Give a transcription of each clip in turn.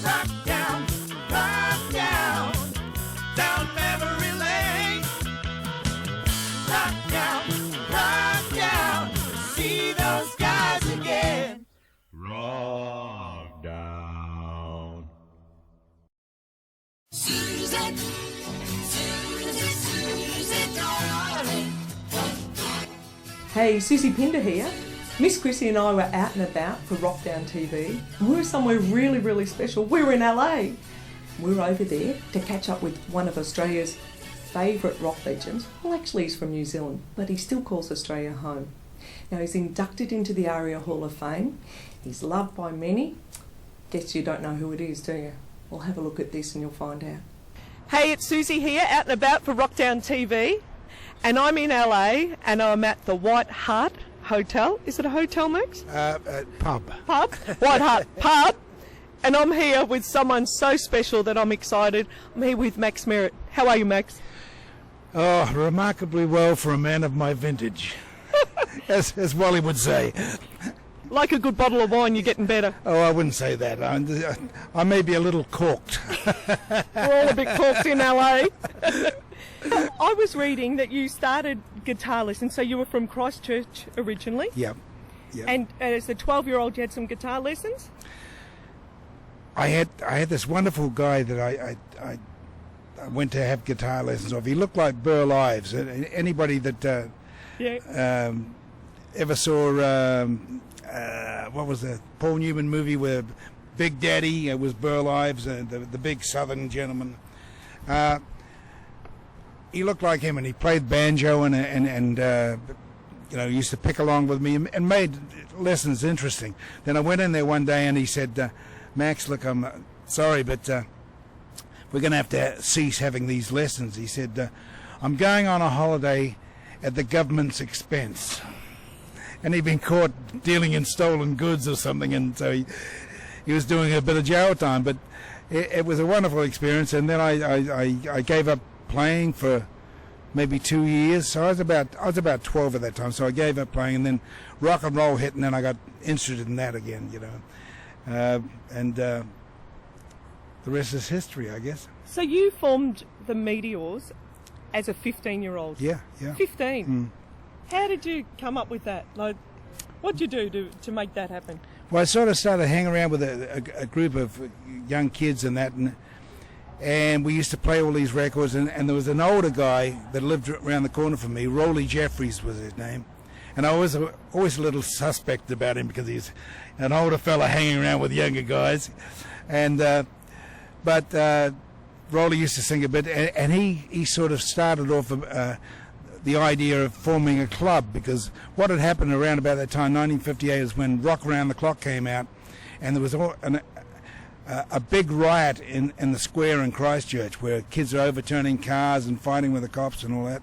Rockdown, rockdown, down memory lane. Rockdown, rockdown, see those guys again. Rockdown. Susan, darling. Hey, Soozie Pinder here. Miss Chrissie and I were out and about for Rockdown TV. We were somewhere really, really special. We were in LA. We were over there to catch up with one of Australia's favourite rock legends. Well, actually he's from New Zealand, but he still calls Australia home. Now he's inducted into the ARIA Hall of Fame. He's loved by many. Guess you don't know who it is, do you? Well, have a look at this and you'll find out. Hey, it's Soozie here, out and about for Rockdown TV. And I'm in LA and I'm at the White Hart Hotel. Is it a hotel, Max? Pub. Pub? White Hart Pub. And I'm here with someone so special that I'm excited. I'm here with Max Merritt. How are you, Max? Oh, remarkably well for a man of my vintage, as Wally would say. Like a good bottle of wine, you're getting better. Oh, I wouldn't say that. I may be a little corked. We're all a bit corked in LA. I was reading that you started guitar lessons, so you were from Christchurch originally. Yep. And as a 12-year-old, you had some guitar lessons? I had this wonderful guy that I went to have guitar lessons of. He looked like Burl Ives. Anybody that ever saw what was the Paul Newman movie where Big Daddy was Burl Ives, the big Southern gentleman. He looked like him, and he played banjo and used to pick along with me and made lessons interesting. Then I went in there one day and he said, Max, look, I'm sorry, but we're going to have to cease having these lessons. He said, I'm going on a holiday at the government's expense. And he'd been caught dealing in stolen goods or something, and so he was doing a bit of jail time. But it was a wonderful experience, and then I gave up playing for maybe 2 years. So I was about 12 at that time. So I gave up playing, and then rock and roll hit, and then I got interested in that again, and the rest is history, I guess. So you formed the Meteors as a 15-year-old. Yeah. 15. How did you come up with that? Like, what did you do to make that happen? Well, I sort of started hanging around with a group of young kids and that, and we used to play all these records, and there was an older guy that lived around the corner from me. Rolly Jeffries was his name, and I was always a little suspect about him because he's an older fella hanging around with younger guys, but Rolly used to sing a bit, and he sort of started off the idea of forming a club, because what had happened around about that time, 1958, is when Rock Around the Clock came out, and there was a big riot in the square in Christchurch where kids are overturning cars and fighting with the cops and all that.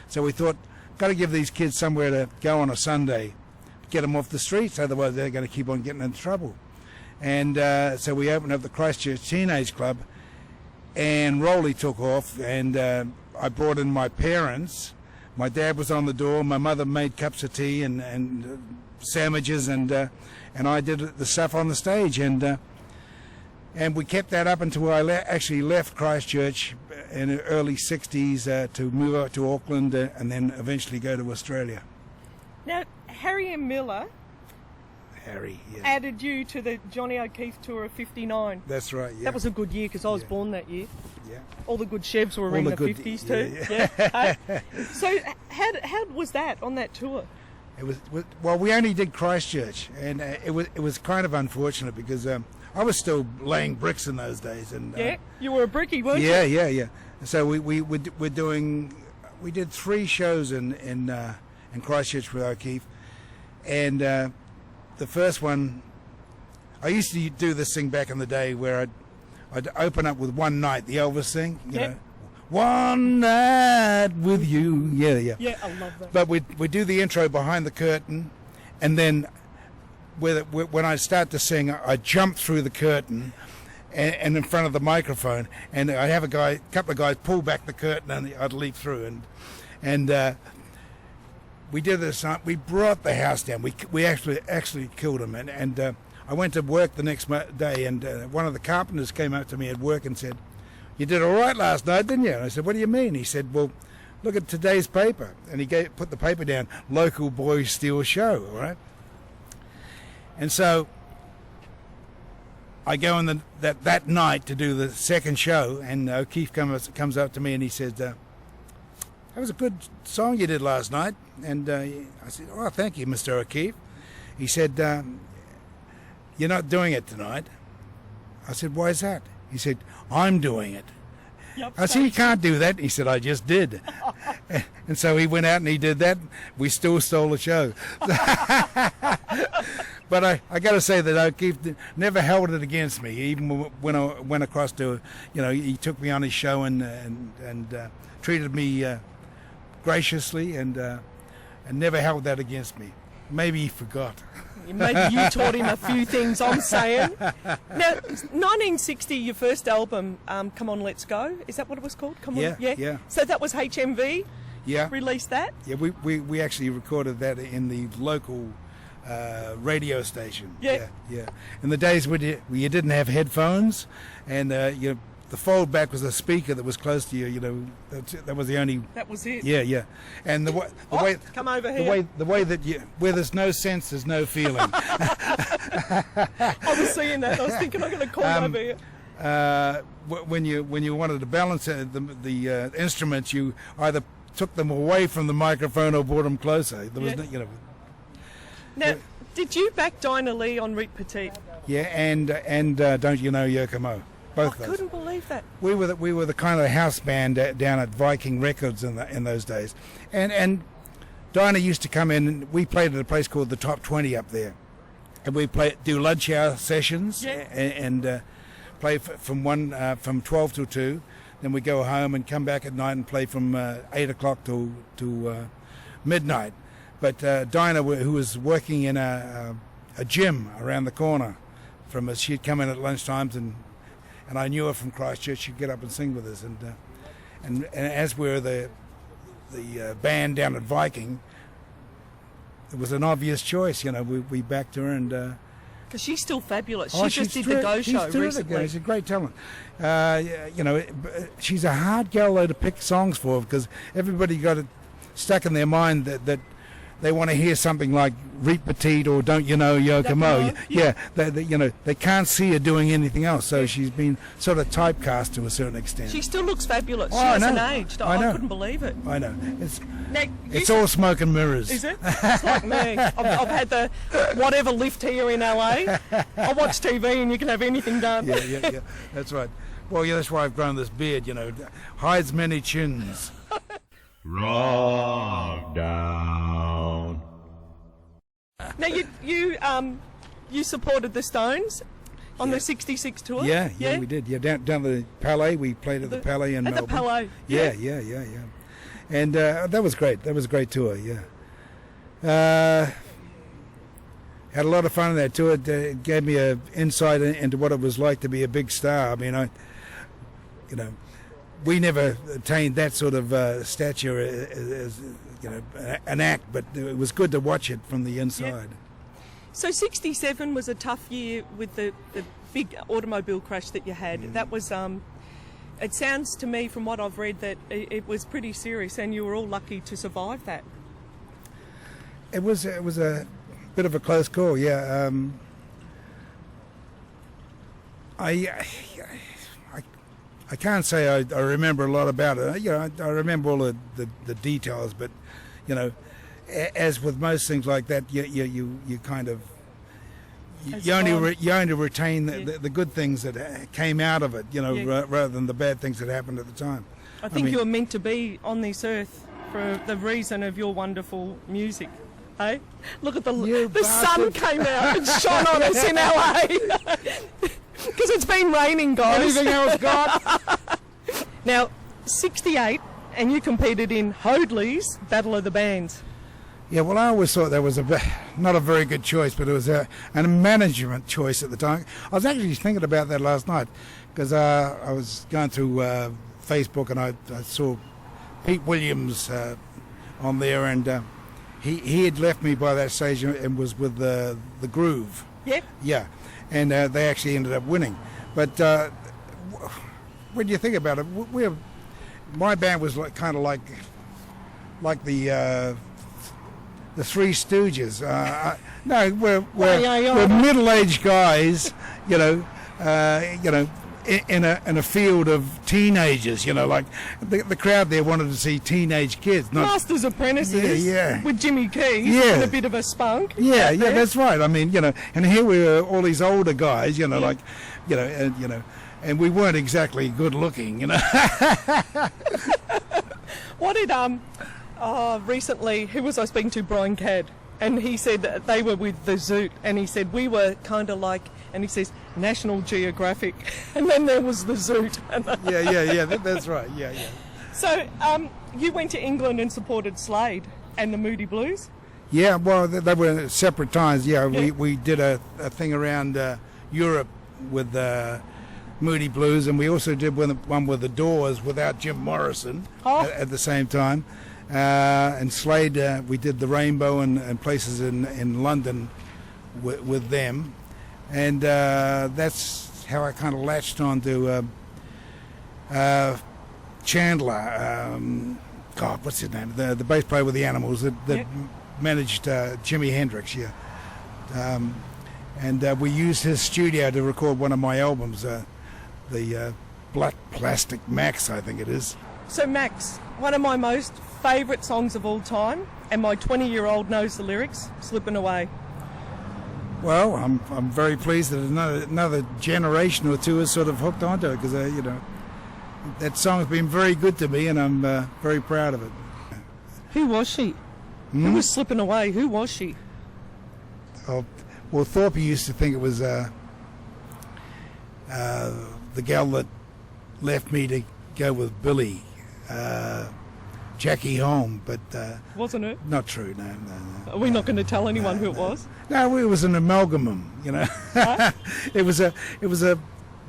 So we thought, got to give these kids somewhere to go on a Sunday, get them off the streets, otherwise they're going to keep on getting in trouble. And so we opened up the Christchurch Teenage Club, and Rolly took off, and I brought in my parents. My dad was on the door. My mother made cups of tea and sandwiches, and I did the stuff on the stage, and we kept that up until I actually left Christchurch in the early 60s to move out to Auckland and then eventually go to Australia. Now, Harry and Miller added you to the Johnny O'Keefe tour of 59. That's right, yeah. That was a good year because I was born that year. Yeah. All the good chefs were in the 50s too. Yeah. So how was that on that tour? It was well, we only did Christchurch, and it was kind of unfortunate because I was still laying bricks in those days, and you were a brickie, weren't you? Yeah. So we did 3 shows in Christchurch with O'Keefe, and the first one, I used to do this thing back in the day where I'd open up with One Night, the Elvis thing, you know. One night with you, yeah. Yeah, I love that. But we do the intro behind the curtain, and then when I start to sing, I jump through the curtain and in front of the microphone, and I'd have a couple of guys pull back the curtain, and I'd leap through, and we did this. We brought the house down. We actually killed him, and I went to work the next day, and one of the carpenters came up to me at work and said, "You did all right last night, didn't you?" And I said, "What do you mean?" He said, "Well, look at today's paper." And he put the paper down, "Local boys steal show," all right? And so I go in that night to do the second show, and O'Keefe comes up to me and he says, "That was a good song you did last night." And I said, "Oh, thank you, Mr. O'Keefe." He said, "You're not doing it tonight." I said, "Why is that?" He said, "I'm doing it." I said, "You can't do that." He said, "I just did." And so he went out and he did that. We still stole the show. But I got to say that O'Keefe never held it against me. Even when I went across to, he took me on his show and treated me graciously and never held that against me. Maybe he forgot. Maybe you taught him a few things, I'm saying. Now, 1960, your first album, Come On, Let's Go, is that what it was called? Come On, yeah. So that was HMV? Yeah. Released that? Yeah, we actually recorded that in the local radio station. Yeah. In the days when you didn't have headphones, and the fold back was a speaker that was close to you. That was the only. That was it. Yeah. And the way. Come over here. The way that where there's no sense, there's no feeling. I was seeing that. I was thinking I'm going to call over here. When you wanted to balance the instruments, you either took them away from the microphone or brought them closer. There was Now, did you back Dinah Lee on Reet Petite? Yeah, and Don't You Know Yokomo? Both those. I couldn't believe that. We were the kind of house band down at Viking Records in those days, and Dinah used to come in. And we played at a place called the Top 20 up there, and we do lunch hour sessions and play from 12 till 2. Then we go home and come back at night and play from 8 o'clock to midnight. But Dinah, who was working in a gym around the corner from us, she'd come in at lunchtimes, and I knew her from Christchurch. She'd get up and sing with us, and as we were the band down at Viking, it was an obvious choice. We backed her, and because she's still fabulous. She just did the Go Show recently. She's a great talent. She's a hard girl though to pick songs for, because everybody got it stuck in their mind that they want to hear something like Reet Petite or Don't You Know Yokomo. Yeah, they can't see her doing anything else. So she's been sort of typecast to a certain extent. She still looks fabulous. Oh, she hasn't aged. I know. I couldn't believe it. I know. Now, it's all smoke and mirrors. Is it? It's like me. I've had the whatever lift here in LA. I watch TV and you can have anything done. Yeah. That's right. Well, yeah, that's why I've grown this beard. Hides many chins. Rockdown. Now you supported the Stones on the '66 tour. Yeah, we did. Yeah, down the Palais. We played at the Palais in Melbourne. At the Palais. Yeah. And that was great. That was a great tour. Yeah. Had a lot of fun on that tour. It gave me an insight into what it was like to be a big star. I mean, we never attained that sort of stature as an act, but it was good to watch it from the inside. Yeah. So '67 was a tough year with the big automobile crash that you had. That was, it sounds to me from what I've read that it was pretty serious, and you were all lucky to survive that. It was a bit of a close call, yeah. I can't say I remember a lot about it. I remember all the details, but as with most things like that, you kind of you only retain the good things that came out of it, rather than the bad things that happened at the time. I think you were meant to be on this earth for the reason of your wonderful music. Hey, look at the sun came out and shone on us in LA. Because it's been raining, guys. Anything else, God? Now, '68, and you competed in Hoadley's Battle of the Bands. Yeah, well, I always thought that was not a very good choice, but it was a management choice at the time. I was actually thinking about that last night, because I was going through Facebook, and I saw Pete Williams on there, and he had left me by that stage and was with the Groove. Yeah. Yeah, and they actually ended up winning. But when you think about it, my band was kind of like the Three Stooges. No, we're middle-aged guys, in a field of teenagers. Like the crowd there wanted to see teenage kids, not Master's Apprentices. Yeah. With Jimmy Keys. Yeah. And a bit of a spunk. Yeah, that's right. I mean, and here we were, all these older guys, and we weren't exactly good looking, What did recently, who was I speaking to? Brian Cadd, and he said that they were with the Zoot, and he said we were kind of like, and he says National Geographic, and then there was the Zoot. yeah, that's right. Yeah. So you went to England and supported Slade and the Moody Blues. Yeah, well, they were separate times. Yeah, we did a thing around Europe with Moody Blues, and we also did one with the Doors without Jim Morrison at the same time. And Slade, we did the Rainbow and places in London with them, and that's how I kind of latched on to Chandler. God, what's his name? The bass player with the Animals that managed Jimi Hendrix. Yeah, and we used his studio to record one of my albums, the Black Plastic Max, I think it is. So Max, one of my most favourite songs of all time, and my 20-year-old knows the lyrics, Slipping Away. Well, I'm very pleased that another generation or two has sort of hooked onto it, because that song has been very good to me, and I'm very proud of it. Who was she? Who was slipping away? Who was she? Oh, well, Thorpe used to think it was the gal that left me to go with Billy, Jackie Holm, but wasn't it? Not true. No. Are we not going to tell anyone who it was? No, it was an amalgamum. Huh? It was a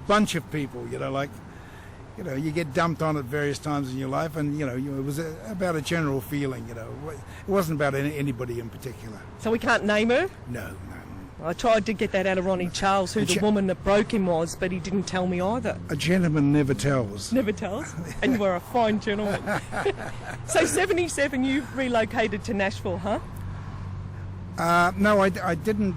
bunch of people. You get dumped on at various times in your life, and it was about a general feeling. It wasn't about anybody in particular. So we can't name her? No. I tried to get that out of Ronnie Charles, who the woman that broke him was, but he didn't tell me either. A gentleman never tells. Never tells? And you were a fine gentleman. So 77, you relocated to Nashville, huh? No, I didn't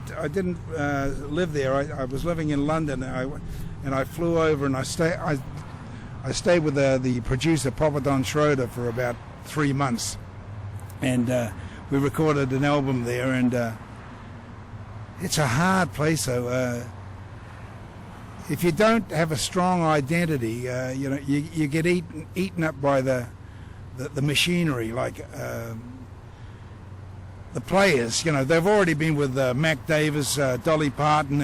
live there. I was living in London, and I flew over, and I stayed with the producer, Papa Don Schroeder, for about 3 months. And we recorded an album there, and it's a hard place, though. If you don't have a strong identity, you get eaten up by the machinery, like the players. They've already been with Mac Davis, Dolly Parton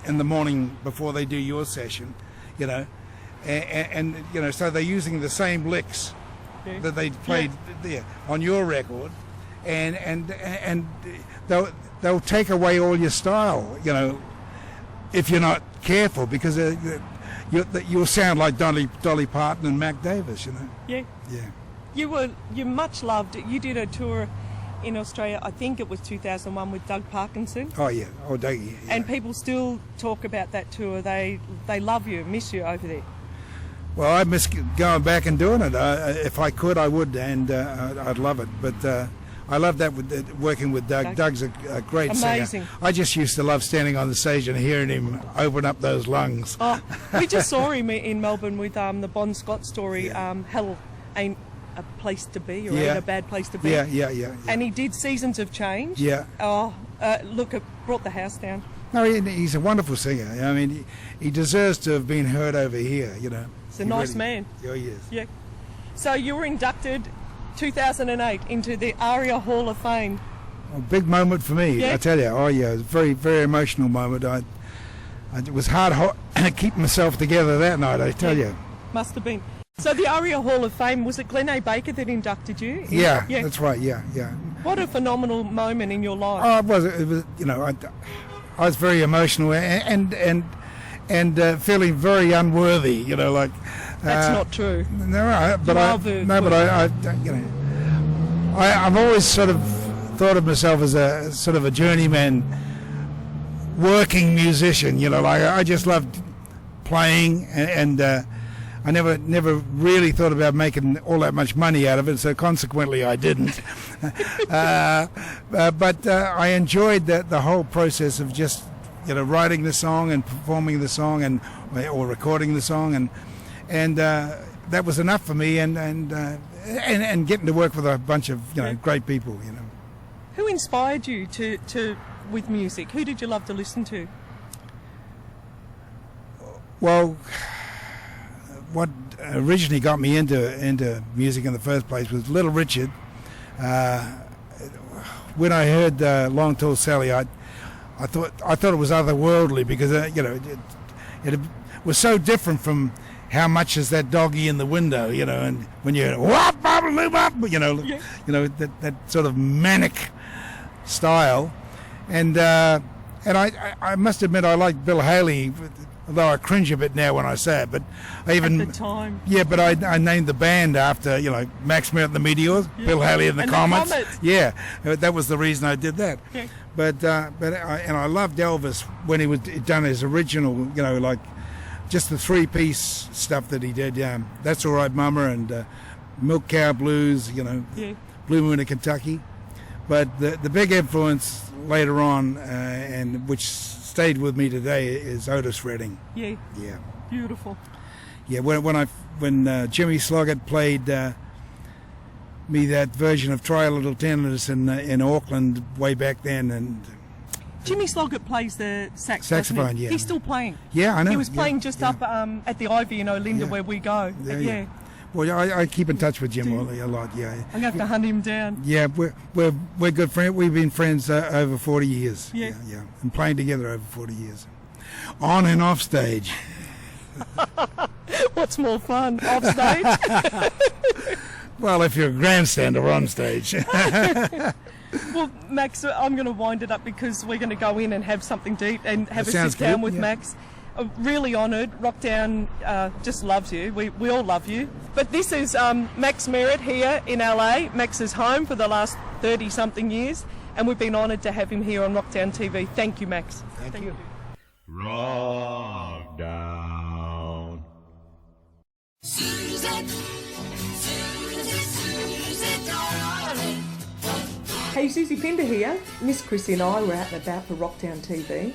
in the morning before they do your session, and so they're using the same licks that they played there on your record, and they'll take away all your style, if you're not careful, because you'll sound like Dolly Parton and Mac Davis, Yeah. You much loved. You did a tour in Australia, I think it was 2001, with Doug Parkinson. Oh yeah, Dougie. Yeah. And people still talk about that tour. They love you, miss you over there. Well, I miss going back and doing it. If I could, I would, and I'd love it. But I love that working with Doug. Doug's a great Amazing singer. I just used to love standing on the stage and hearing him open up those lungs. Oh, we just saw him in Melbourne with the Bon Scott story, Hell Ain't a Place to Be, or Ain't a Bad Place to Be. Yeah. And he did Seasons of Change. Yeah. Oh, look, it brought the house down. No, he's a wonderful singer. I mean, he deserves to have been heard over here, He's a nice man. Oh, he is. Yeah. So you were inducted 2008 into the ARIA Hall of Fame. A big moment for me, I tell you. Oh yeah, it was a very, very emotional moment. It was hard keeping myself together that night, I tell you. Must have been. So the ARIA Hall of Fame, was it Glen A. Baker that inducted you? Yeah, that's right. Yeah. What a phenomenal moment in your life. Oh, it was. I was very emotional and feeling very unworthy. That's not true. No, I've always sort of thought of myself as a sort of a journeyman working musician. You know, like I just loved playing, and I never really thought about making all that much money out of it. So consequently, I didn't. But I enjoyed the whole process of just writing the song and performing the song or recording the song, and that was enough for me. And getting to work with a bunch of great people. Who inspired you to with music? Who did you love to listen to? Well, what originally got me into music in the first place was Little Richard. When I heard Long Tall Sally, I thought it was otherworldly because it was so different from How Much Is That Doggy in the Window, and when you that sort of manic style, and I must admit I like Bill Haley, although I cringe a bit now when I say it, but I even at the time. Yeah, but I named the band after Max Merritt and the Meteors, Bill Haley and the Comets. Yeah, that was the reason I did that. Yeah. But I loved Elvis when he was done his original, like just the 3-piece stuff that he did. Yeah, That's All Right, Mama, and Milk Cow Blues. Blue Moon of Kentucky. But the big influence later on, and which stayed with me today, is Otis Redding. Yeah. Yeah. Beautiful. Yeah. When Jimmy Sloggett played me that version of Try a Little Tenderness in Auckland way back then, and Jimmy Sloggett plays the saxophone. Yeah. He's still playing. Yeah, I know. He was playing just up at the Ivy in Olinda where we go. Yeah. Well, I keep in touch with Jim a lot. Yeah. I'm gonna have to hunt him down. Yeah, we're good friends. We've been friends over 40 years. Yeah, and playing together over 40 years, on and off stage. What's more fun, off stage? Well, if you're a grandstander on stage. Well, Max, I'm going to wind it up because we're going to go in and have something to eat and have a sit down with Max. Really honoured. Rockdown just loves you. We all love you. But this is Max Merritt here in LA, Max's home for the last 30-something years, and we've been honoured to have him here on Rockdown TV. Thank you, Max. Thank you. Rockdown. Hey, Soozie Pinder here. Miss Chrissie and I were out and about for Rockdown TV.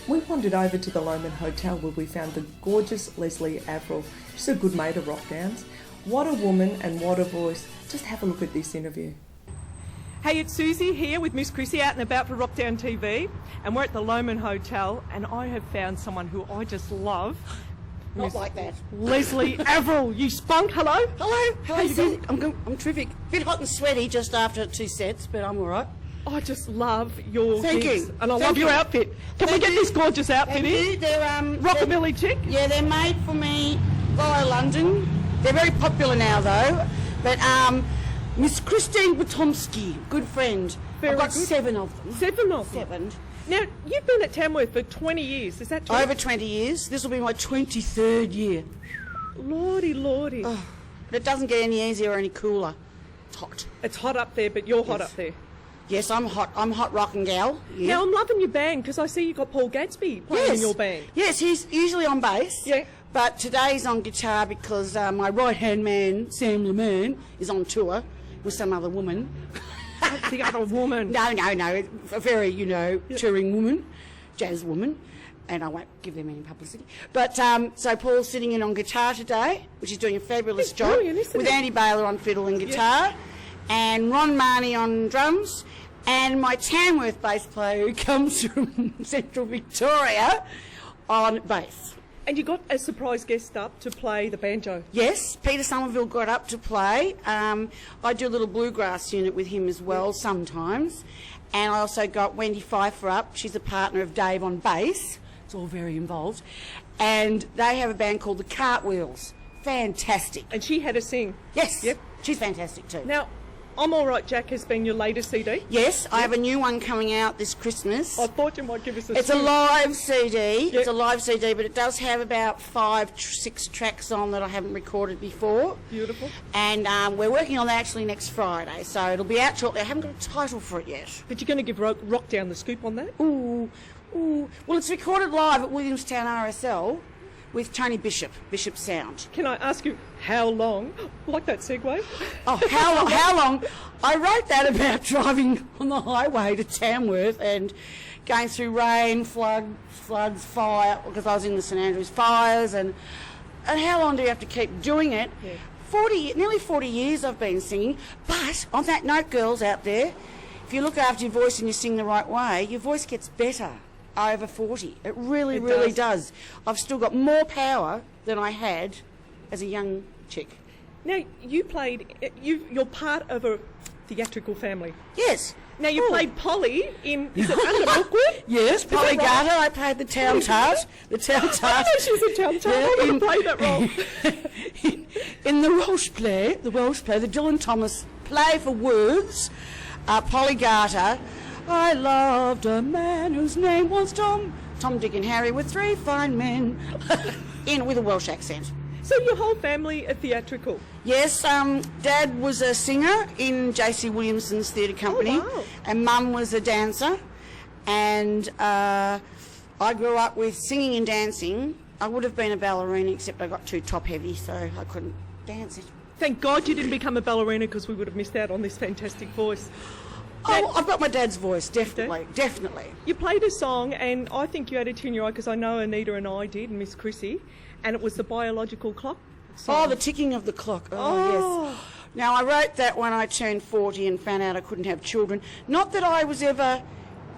We wandered over to the Lomond Hotel where we found the gorgeous Leslie Avril. She's a good mate of Rockdown's. What a woman and what a voice. Just have a look at this interview. Hey, it's Soozie here with Miss Chrissie out and about for Rockdown TV, and we're at the Lomond Hotel, and I have found someone who I just love. Not Miss like that. Leslie Avril, you spunk. Hello. Hello. How How are you you going? I'm terrific. Bit hot and sweaty just after 2 sets, but I'm all right. I just love your Thank gigs, you. and I Thank love your you. outfit. Can we Thank get you. this gorgeous outfit in? They're Rockabilly chick? Yeah, they're made for me via London. They're very popular now though. But Miss Christine Batomsky, good friend. Very I've got good. 7 of them. 7 of them. 7. Now, you've been at Tamworth for 20 years, is that true? Over 20 years. This will be my 23rd year. Lordy, lordy. Oh, but it doesn't get any easier or any cooler. It's hot. It's hot up there, but you're hot Yes. up there. Yes, I'm hot. I'm hot rockin' gal. Yeah. Now, I'm loving your band because I see you've got Paul Gadsby playing in your band. Yes, he's usually on bass. Yeah. But today's on guitar because my right-hand man, Sam Lemon, is on tour with some other woman. The other woman. No, a very, touring woman, jazz woman, and I won't give them any publicity. But so Paul's sitting in on guitar today, which is doing a fabulous He's job, brilliant, isn't with he? Andy Baylor on fiddle and guitar, and Ron Marnie on drums, and my Tamworth bass player who comes from Central Victoria on bass. And you got a surprise guest up to play the banjo. Yes, Peter Somerville got up to play. I do a little bluegrass unit with him as well sometimes. And I also got Wendy Pfeiffer up. She's a partner of Dave on bass. It's all very involved. And they have a band called the Cartwheels. Fantastic. And she had a sing. Yes, Yep. she's fantastic too. Now, I'm All Right Jack has been your latest CD. Yes, I have a new one coming out this Christmas. I thought you might give us a It's a sing. live CD. Yep. It's a live CD, but it does have about 6 tracks on that I haven't recorded before. Beautiful. And we're working on that actually next Friday, so it'll be out shortly. I haven't got a title for it yet. But you're going to give Rockdown the scoop on that? Ooh, Ooh, well, it's recorded live at Williamstown RSL with Tony Bishop, Bishop Sound. Can I ask you how long? Like that segue. Oh, how long? I wrote that about driving on the highway to Tamworth and going through rain, floods, fire, because I was in the St Andrews fires, and how long do you have to keep doing it? Yeah. Nearly 40 years I've been singing, but on that note, girls out there, if you look after your voice and you sing the right way, your voice gets better over 40. It really does. I've still got more power than I had as a young chick. Now, you're part of a theatrical family. Yes. Now, you played Polly in, is it Under Milkwood? Yes, Polly that right? Garter. I played the town tart. The town tart. I know she was a town tart. I never played that role. In the Welsh play, the Dylan Thomas play for words, Polly Garter, I loved a man whose name was Tom, Dick and Harry were three fine men, with a Welsh accent. So your whole family are theatrical? Yes, Dad was a singer in J.C. Williamson's theatre company, wow. And Mum was a dancer, and I grew up with singing and dancing. I would have been a ballerina, except I got too top-heavy, so I couldn't dance it. Thank God you didn't become a ballerina, because we would have missed out on this fantastic voice. Oh, I've got my dad's voice, definitely. You played a song, and I think you had a tune in your eye, because I know Anita and I did, and Miss Chrissie, and it was the biological clock song. Oh, the ticking of the clock. Oh, yes. Now, I wrote that when I turned 40 and found out I couldn't have children. Not that I was ever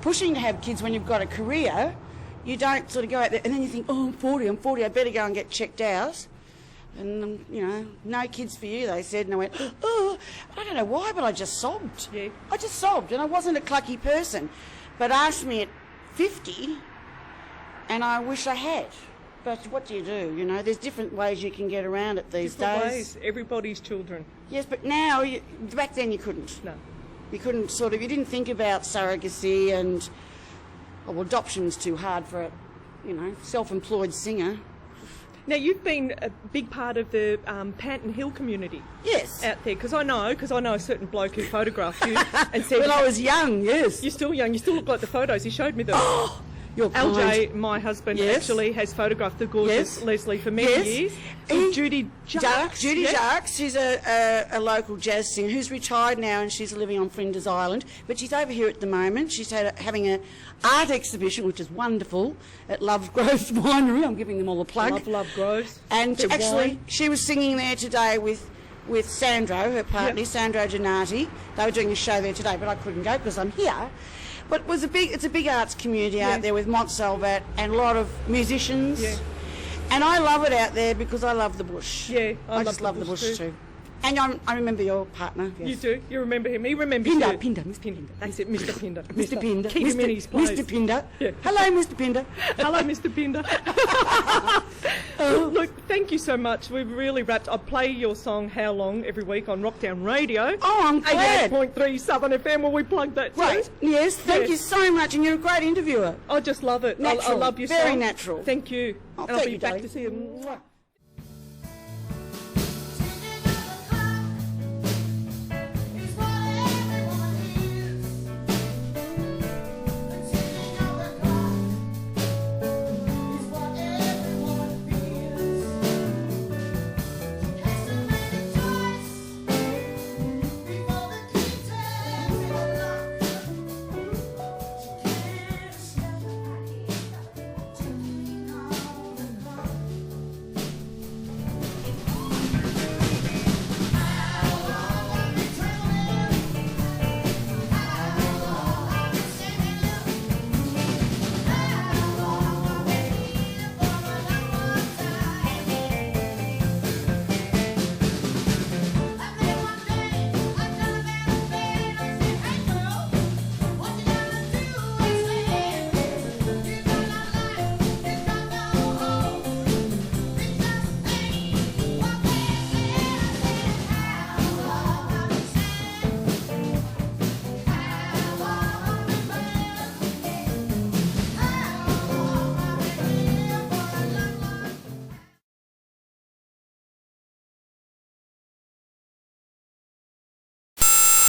pushing to have kids when you've got a career. You don't sort of go out there, and then you think, oh, I'm 40, I better go and get checked out. And, no kids for you, they said. And I went, oh, I don't know why, but I just sobbed. Yeah. I just sobbed, and I wasn't a clucky person. But asked me at 50, and I wish I had. But what do? There's different ways you can get around it these Different days. ways. Everybody's children. Yes, but now, back then you couldn't. No. You couldn't you didn't think about surrogacy and, adoption's too hard for a, self-employed singer. Now, you've been a big part of the Panton Hill community. Yes. Out there, because I know a certain bloke who photographed you and said... When I was young, yes. You're still young, you still look like the photos, he showed me them. Oh, you're kind. LJ, my husband, actually has photographed the gorgeous Leslie for many years. Judy Jacques. Judy Jacques, she's a local jazz singer who's retired now, and she's living on Flinders Island, but she's over here at the moment. She's having an art exhibition, which is wonderful, at Love Groves Winery. I'm giving them all a plug. Love Groves. And actually, she was singing there today with Sandro, her partner, Sandro Donati. They were doing a show there today, but I couldn't go because I'm here. But it's a big arts community out there with Mont Salvat and a lot of musicians. Yeah. And I love it out there because I love the bush. Yeah, I just love the bush too. And I remember your partner. Yes. You do? You remember him? He remembers Mr. you. Pinder. That's it, Mr. Pinder. Mr. Pinder. Keep him in his place. Mr. Pinder. Yeah. Hello, Mr. Pinder. Hello, Mr. Pinder. Look, thank you so much. We've really wrapped. I play your song How Long every week on Rockdown Radio. Oh, I'm glad. 88.3 Southern FM, where we plug that too. Right. Yes, thank you so much, and you're a great interviewer. I just love it. Natural. I love your song. Very natural. Thank you. Oh, and I'll thank be you, back darling. to see you.